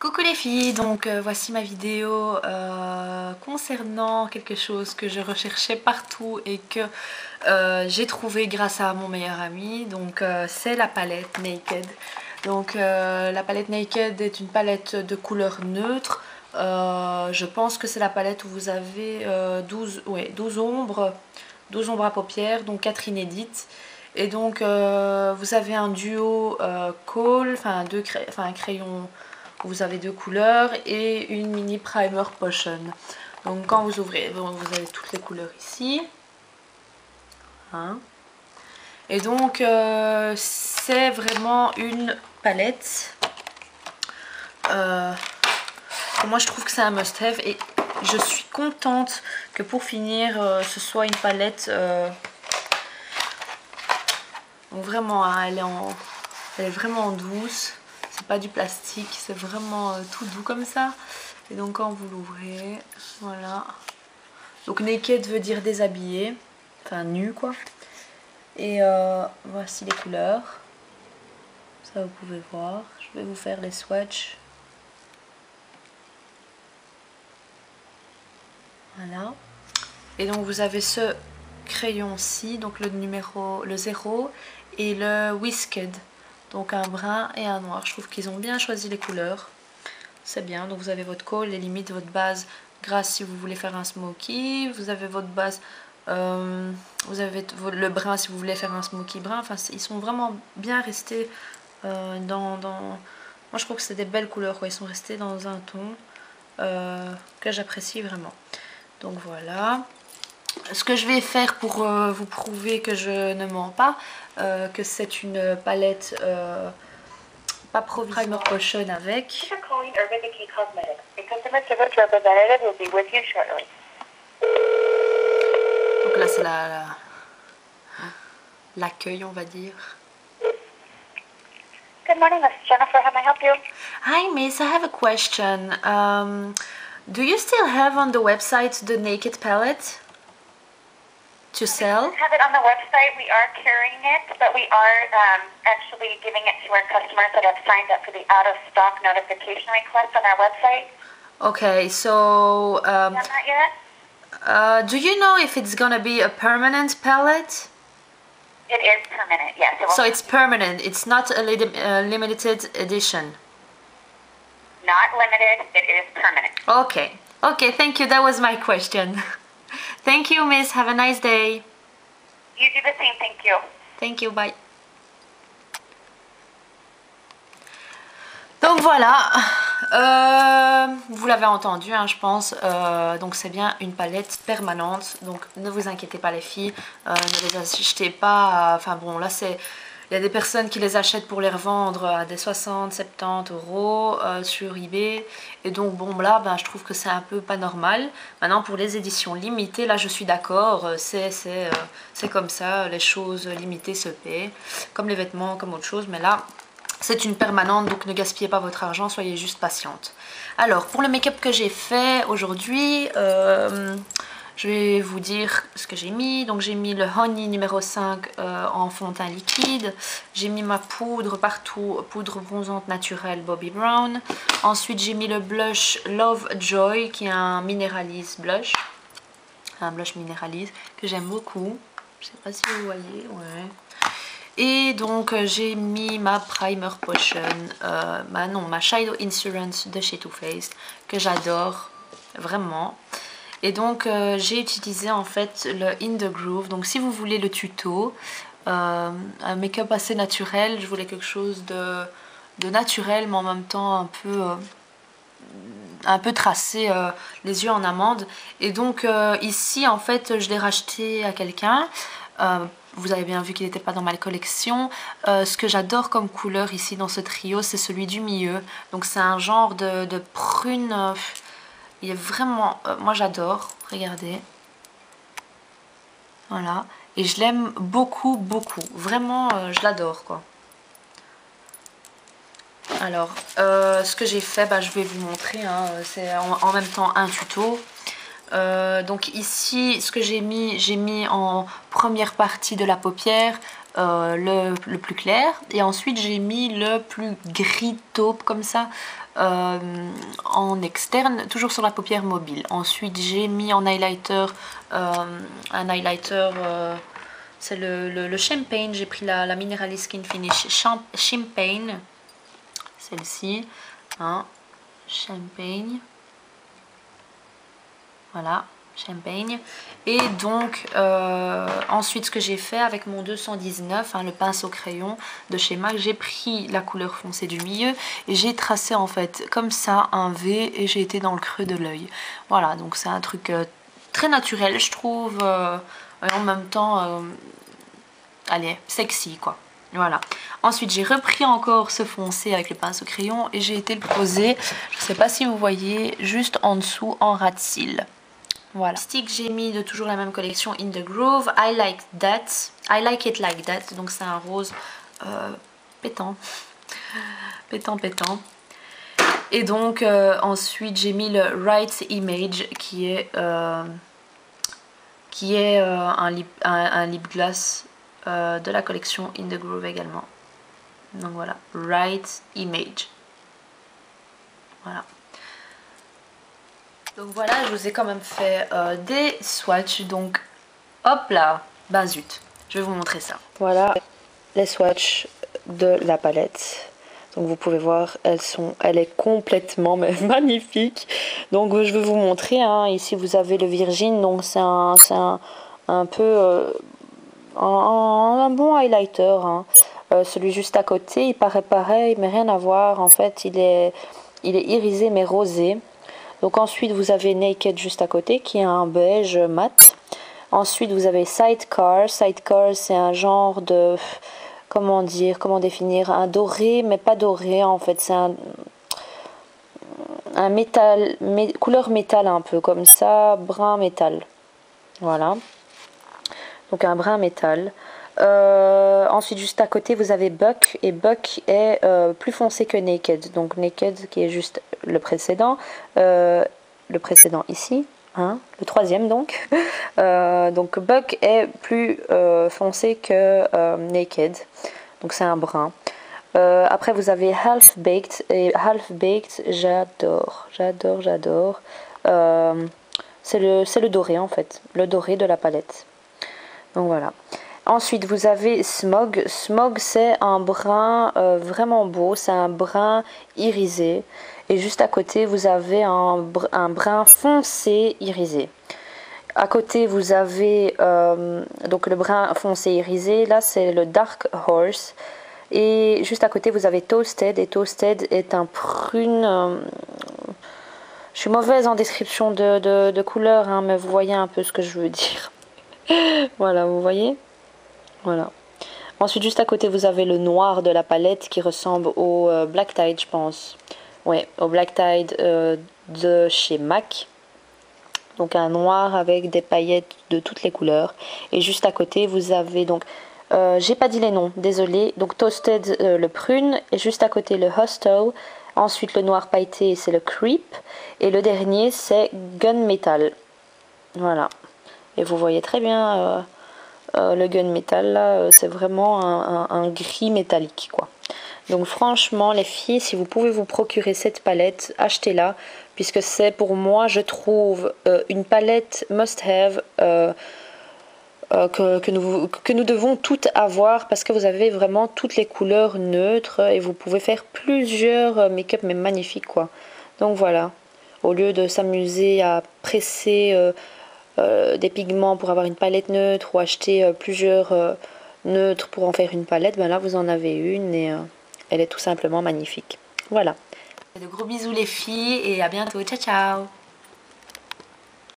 Coucou les filles, donc voici ma vidéo concernant quelque chose que je recherchais partout et que j'ai trouvé grâce à mon meilleur ami. Donc c'est la palette Naked. Donc la palette Naked est une palette de couleurs neutres. Je pense que c'est la palette où vous avez 12 ombres, 12 ombres à paupières, donc 4 inédites. Et donc vous avez un duo Kohl, enfin un crayon. Vous avez deux couleurs et une mini primer potion. Donc quand vous ouvrez, bon, vous avez toutes les couleurs ici. Hein. Et donc c'est vraiment une palette. Moi je trouve que c'est un must-have et je suis contente que pour finir ce soit une palette vraiment, hein, elle est vraiment douce. C'est pas du plastique, c'est vraiment tout doux comme ça. Et donc quand vous l'ouvrez, voilà. Donc naked veut dire déshabillé, enfin nu quoi. Et voici les couleurs. Ça vous pouvez voir. Je vais vous faire les swatchs. Voilà. Et donc vous avez ce crayon-ci, donc le 0 et le Whisked. Donc un brun et un noir. Je trouve qu'ils ont bien choisi les couleurs. C'est bien. Donc vous avez votre Kohl, les limites, votre base grasse si vous voulez faire un smoky. Vous avez votre base, vous avez le brun si vous voulez faire un smoky brun. Enfin, ils sont vraiment bien restés dans... Moi je trouve que c'est des belles couleurs, quoi. Ils sont restés dans un ton que j'apprécie vraiment. Donc voilà. Ce que je vais faire pour vous prouver que je ne mens pas, que c'est une palette pas primer potion avec. Donc là c'est l'accueil, on va dire. Good morning, this is Jennifer. How may I help you? Hi miss, I have a question. Do you still have on the website the Naked palette to sell? We have it on the website. We are carrying it, but we are actually giving it to our customers that have signed up for the out-of-stock notification request on our website. Okay, so Done that yet? do you know if it's gonna be a permanent palette? It is permanent, yes. So it's permanent, it's not a limited edition? Not limited, it is permanent. Okay, okay, thank you, that was my question. Thank you miss, have a nice day. You do the same, thank you. Thank you, bye. Donc voilà, vous l'avez entendu, hein, je pense, donc c'est bien une palette permanente, donc ne vous inquiétez pas les filles, ne les achetez pas, enfin bon là c'est, il y a des personnes qui les achètent pour les revendre à des 60-70 euros sur eBay, et donc bon là ben, je trouve que c'est un peu pas normal. Maintenant pour les éditions limitées, là je suis d'accord, c'est comme ça, les choses limitées se paient, comme les vêtements, comme autre chose, mais là... C'est une permanente, donc ne gaspillez pas votre argent, soyez juste patiente. Alors, pour le make-up que j'ai fait aujourd'hui, je vais vous dire ce que j'ai mis. Donc, j'ai mis le Honey numéro 5 en fond de teint liquide. J'ai mis ma poudre partout, poudre bronzante naturelle Bobbi Brown. Ensuite, j'ai mis le blush Love Joy, qui est un Mineralise blush. Un blush Mineralise que j'aime beaucoup. Je sais pas si vous voyez, ouais. Et donc j'ai mis ma primer potion, ma Shadow Insurance de chez Too Faced que j'adore vraiment. Et donc j'ai utilisé en fait le In The Groove. Donc si vous voulez le tuto, un make-up assez naturel, je voulais quelque chose de naturel mais en même temps un peu tracé, les yeux en amande. Et donc ici en fait je l'ai racheté à quelqu'un. Vous avez bien vu qu'il n'était pas dans ma collection. Ce que j'adore comme couleur ici dans ce trio, c'est celui du milieu. Donc c'est un genre de prune. Il est vraiment... moi j'adore. Regardez. Voilà. Et je l'aime beaucoup, beaucoup. Vraiment, je l'adore quoi. Alors, ce que j'ai fait, bah, je vais vous montrer. Hein, c'est en même temps un tuto. Donc ici ce que j'ai mis en première partie de la paupière le plus clair. Et ensuite j'ai mis le plus gris taupe comme ça en externe, toujours sur la paupière mobile. Ensuite j'ai mis en highlighter un highlighter, c'est le Champagne. J'ai pris la Mineralist Skin Finish Champagne, celle-ci, hein, Champagne, voilà, Champagne. Et donc ensuite ce que j'ai fait avec mon 219, hein, le pinceau crayon de chez MAC, j'ai pris la couleur foncée du milieu et j'ai tracé en fait comme ça un V et j'ai été dans le creux de l'œil. Voilà, donc c'est un truc très naturel je trouve, et en même temps allez, sexy quoi. Voilà. Ensuite j'ai repris encore ce foncé avec le pinceau crayon et j'ai été le poser, je sais pas si vous voyez, juste en dessous en ras de cils. Voilà. Stick j'ai mis de toujours la même collection In The Groove, I Like That, I Like It Like That, donc c'est un rose pétant, pétant. Et donc ensuite j'ai mis le Right Image qui est un lip gloss de la collection In The Groove également. Donc voilà, Right Image. Voilà. Donc voilà, je vous ai quand même fait des swatchs. Donc hop là, ben zut, je vais vous montrer ça. Voilà les swatchs de la palette. Donc vous pouvez voir, elle est complètement magnifique. Donc je vais vous montrer, hein. Ici vous avez le Virgin, donc c'est un peu un bon highlighter, hein. Celui juste à côté, il paraît pareil, mais rien à voir. En fait, il est irisé mais rosé. Donc ensuite vous avez Naked juste à côté qui est un beige mat. Ensuite vous avez Sidecar. Sidecar c'est un genre de, comment définir, un doré mais pas doré en fait. C'est un métal, couleur métal un peu comme ça, brun métal. Voilà. Donc un brun métal. Ensuite juste à côté vous avez Buck et Buck est plus foncé que Naked, donc Naked qui est juste le précédent ici, hein, le troisième donc. Donc Buck est plus foncé que Naked, donc c'est un brun. Après vous avez Half Baked et Half Baked j'adore. C'est le doré en fait, le doré de la palette. Donc voilà. Ensuite vous avez Smog. Smog c'est un brun vraiment beau, c'est un brun irisé. Et juste à côté vous avez un brun foncé irisé. À côté vous avez donc le brun foncé irisé, là c'est le Dark Horse. Et juste à côté vous avez Toasted, et Toasted est un prune... je suis mauvaise en description de couleurs, hein, mais vous voyez un peu ce que je veux dire. Voilà, vous voyez? Voilà. Ensuite, juste à côté, vous avez le noir de la palette qui ressemble au Black Tide, je pense. Ouais, au Black Tide de chez MAC. Donc un noir avec des paillettes de toutes les couleurs. Et juste à côté, vous avez donc... j'ai pas dit les noms, désolé. Donc Toasted, le prune. Et juste à côté, le Hostel. Ensuite, le noir pailleté, c'est le Creep. Et le dernier, c'est Gunmetal. Voilà. Et vous voyez très bien le gunmetal là, c'est vraiment un gris métallique quoi. Donc franchement les filles, si vous pouvez vous procurer cette palette, achetez-la. Puisque c'est pour moi, je trouve, une palette must-have que nous devons toutes avoir. Parce que vous avez vraiment toutes les couleurs neutres. Et vous pouvez faire plusieurs make-up mais magnifiques quoi. Donc voilà. Au lieu de s'amuser à presser... des pigments pour avoir une palette neutre ou acheter plusieurs neutres pour en faire une palette, ben là vous en avez une et elle est tout simplement magnifique. Voilà. De gros bisous les filles et à bientôt, ciao ciao.